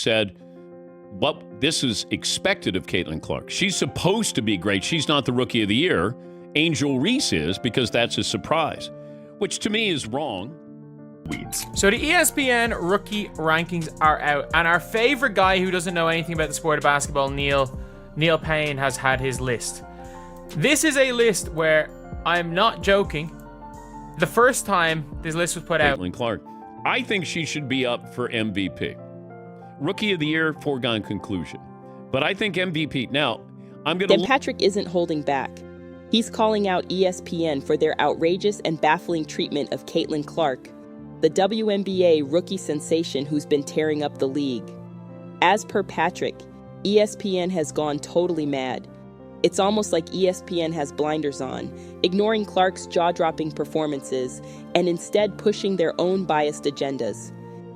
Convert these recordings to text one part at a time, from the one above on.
said, well, this is expected of Caitlyn Clark. She's supposed to be great. She's not the Rookie of the Year. Angel Reese is, because that's a surprise, which to me is wrong. So the ESPN rookie rankings are out, and our favorite guy who doesn't know anything about the sport of basketball, Neil Payne, has had his list. This is a list where I'm not joking. The first time this list was put out, Caitlyn Clark. I think she should be up for MVP. Rookie of the Year, foregone conclusion. But I think MVP. Now, I'm going to... Dan Patrick isn't holding back. He's calling out ESPN for their outrageous and baffling treatment of Caitlyn Clark, the WNBA rookie sensation who's been tearing up the league. As per Patrick, ESPN has gone totally mad. It's almost like ESPN has blinders on, ignoring Clark's jaw-dropping performances and instead pushing their own biased agendas.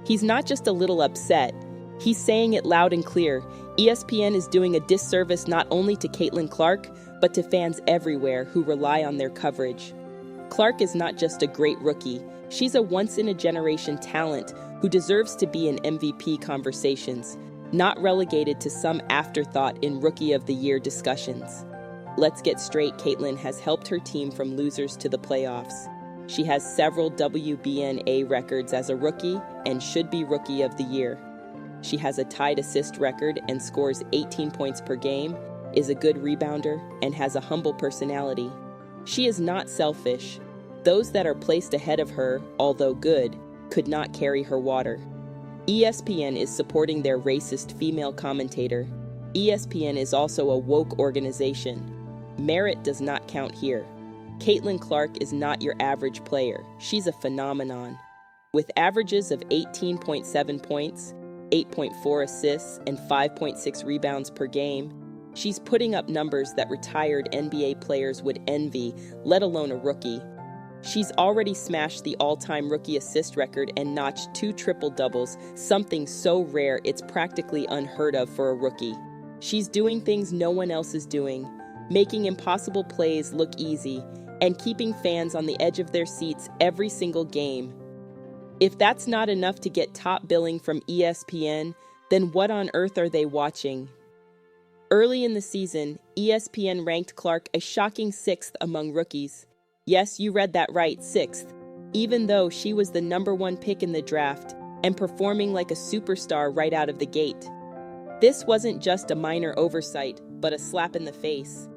He's not just a little upset. He's saying it loud and clear. ESPN is doing a disservice not only to Caitlyn Clark, but to fans everywhere who rely on their coverage. Clark is not just a great rookie. She's a once-in-a-generation talent who deserves to be in MVP conversations, not relegated to some afterthought in Rookie of the Year discussions. Let's get straight, Caitlyn has helped her team from losers to the playoffs. She has several WNBA records as a rookie and should be Rookie of the Year. She has a tied assist record and scores 18 points per game, is a good rebounder, and has a humble personality. She is not selfish. Those that are placed ahead of her, although good, could not carry her water. ESPN is supporting their racist female commentator. ESPN is also a woke organization. Merit does not count here. Caitlyn Clark is not your average player. She's a phenomenon. With averages of 18.7 points, 8.4 assists, and 5.6 rebounds per game, she's putting up numbers that retired NBA players would envy, let alone a rookie. She's already smashed the all-time rookie assist record and notched 2 triple-doubles, something so rare it's practically unheard of for a rookie. She's doing things no one else is doing, making impossible plays look easy, and keeping fans on the edge of their seats every single game. If that's not enough to get top billing from ESPN, then what on earth are they watching? Early in the season, ESPN ranked Clark a shocking 6th among rookies. Yes, you read that right, 6th, even though she was the #1 pick in the draft and performing like a superstar right out of the gate. This wasn't just a minor oversight, but a slap in the face.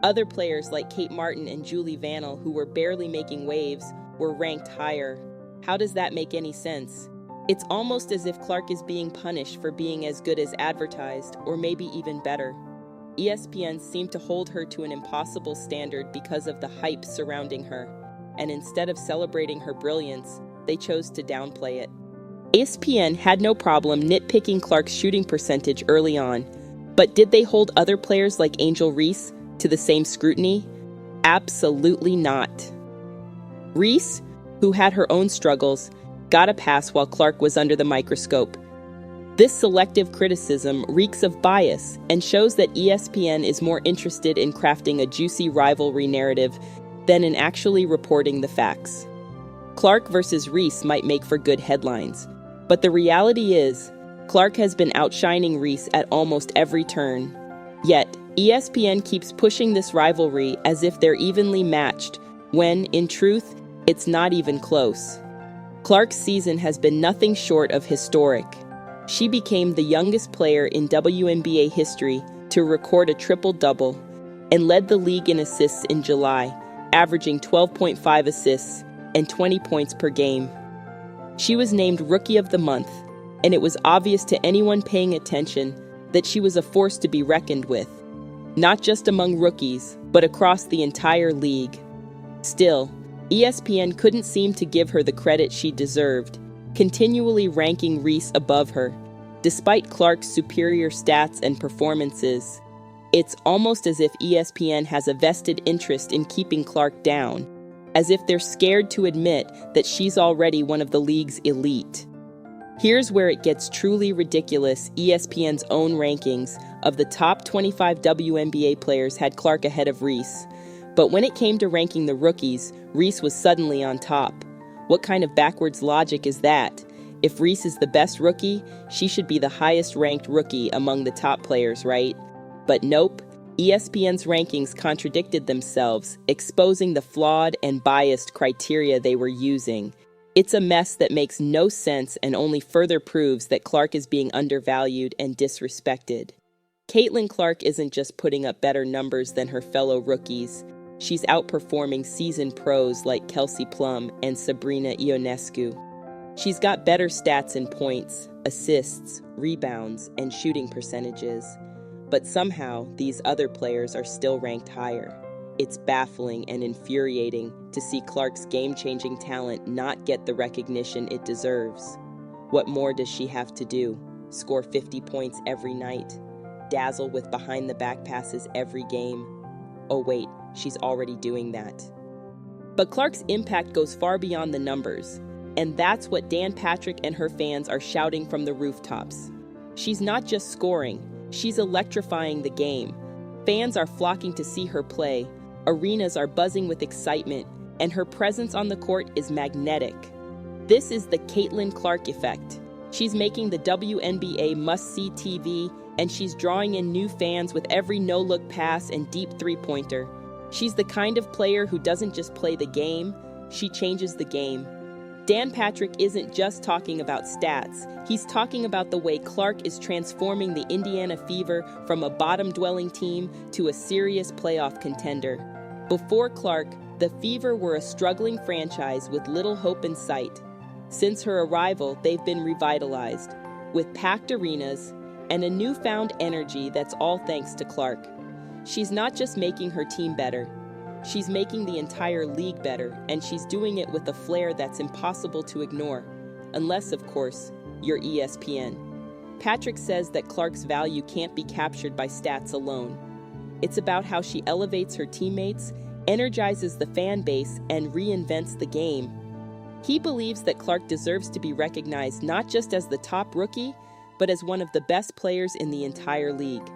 Other players like Kate Martin and Julie Vannell, who were barely making waves, were ranked higher. How does that make any sense? It's almost as if Clark is being punished for being as good as advertised, or maybe even better. ESPN seemed to hold her to an impossible standard because of the hype surrounding her, and instead of celebrating her brilliance, they chose to downplay it. ESPN had no problem nitpicking Clark's shooting percentage early on, but did they hold other players like Angel Reese to the same scrutiny? Absolutely not. Reese, who had her own struggles, got a pass while Clark was under the microscope. This selective criticism reeks of bias and shows that ESPN is more interested in crafting a juicy rivalry narrative than in actually reporting the facts. Clark versus Reese might make for good headlines, but the reality is, Clark has been outshining Reese at almost every turn. Yet, ESPN keeps pushing this rivalry as if they're evenly matched, when, in truth, it's not even close. Clark's season has been nothing short of historic. She became the youngest player in WNBA history to record a triple-double and led the league in assists in July, averaging 12.5 assists and 20 points per game. She was named Rookie of the Month, and it was obvious to anyone paying attention that she was a force to be reckoned with, not just among rookies, but across the entire league. Still, ESPN couldn't seem to give her the credit she deserved, continually ranking Reese above her. Despite Clark's superior stats and performances, it's almost as if ESPN has a vested interest in keeping Clark down, as if they're scared to admit that she's already one of the league's elite. Here's where it gets truly ridiculous. ESPN's own rankings of the top 25 WNBA players had Clark ahead of Reese. But when it came to ranking the rookies, Reese was suddenly on top. What kind of backwards logic is that? If Reese is the best rookie, she should be the highest ranked rookie among the top players, right? But nope, ESPN's rankings contradicted themselves, exposing the flawed and biased criteria they were using. It's a mess that makes no sense and only further proves that Clark is being undervalued and disrespected. Caitlyn Clark isn't just putting up better numbers than her fellow rookies. She's outperforming seasoned pros like Kelsey Plum and Sabrina Ionescu. She's got better stats in points, assists, rebounds, and shooting percentages. But somehow, these other players are still ranked higher. It's baffling and infuriating to see Clark's game-changing talent not get the recognition it deserves. What more does she have to do? Score 50 points every night? Dazzle with behind-the-back passes every game? Oh wait, she's already doing that. But Clark's impact goes far beyond the numbers, and that's what Dan Patrick and her fans are shouting from the rooftops. She's not just scoring, she's electrifying the game. Fans are flocking to see her play, arenas are buzzing with excitement, and her presence on the court is magnetic. This is the Caitlyn Clark effect. She's making the WNBA must-see TV, and she's drawing in new fans with every no-look pass and deep three-pointer. She's the kind of player who doesn't just play the game, she changes the game. Dan Patrick isn't just talking about stats, he's talking about the way Clark is transforming the Indiana Fever from a bottom-dwelling team to a serious playoff contender. Before Clark, the Fever were a struggling franchise with little hope in sight. Since her arrival, they've been revitalized, with packed arenas and a newfound energy that's all thanks to Clark. She's not just making her team better, she's making the entire league better, and she's doing it with a flair that's impossible to ignore. Unless, of course, you're ESPN. Patrick says that Clark's value can't be captured by stats alone. It's about how she elevates her teammates, energizes the fan base, and reinvents the game. He believes that Clark deserves to be recognized not just as the top rookie, but as one of the best players in the entire league.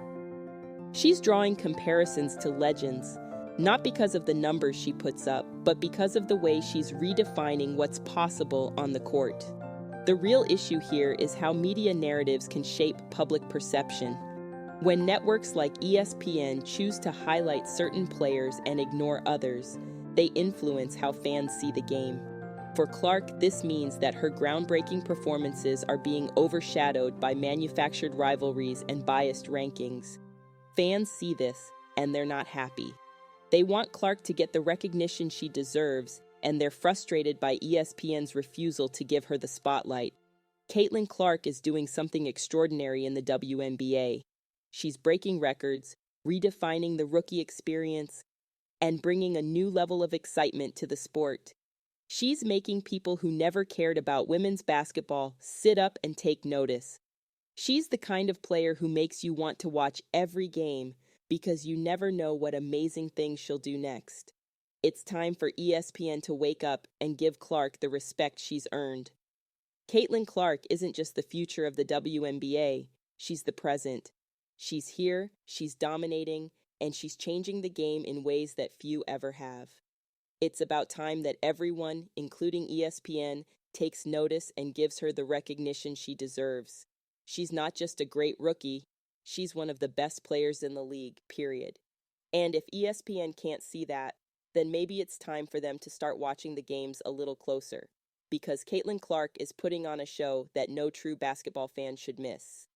She's drawing comparisons to legends, not because of the numbers she puts up, but because of the way she's redefining what's possible on the court. The real issue here is how media narratives can shape public perception. When networks like ESPN choose to highlight certain players and ignore others, they influence how fans see the game. For Clark, this means that her groundbreaking performances are being overshadowed by manufactured rivalries and biased rankings. Fans see this, and they're not happy. They want Clark to get the recognition she deserves, and they're frustrated by ESPN's refusal to give her the spotlight. Caitlyn Clark is doing something extraordinary in the WNBA. She's breaking records, redefining the rookie experience, and bringing a new level of excitement to the sport. She's making people who never cared about women's basketball sit up and take notice. She's the kind of player who makes you want to watch every game because you never know what amazing things she'll do next. It's time for ESPN to wake up and give Clark the respect she's earned. Caitlyn Clark isn't just the future of the WNBA, she's the present. She's here, she's dominating, and she's changing the game in ways that few ever have. It's about time that everyone, including ESPN, takes notice and gives her the recognition she deserves. She's not just a great rookie, she's one of the best players in the league, period. And if ESPN can't see that, then maybe it's time for them to start watching the games a little closer, because Caitlyn Clark is putting on a show that no true basketball fan should miss.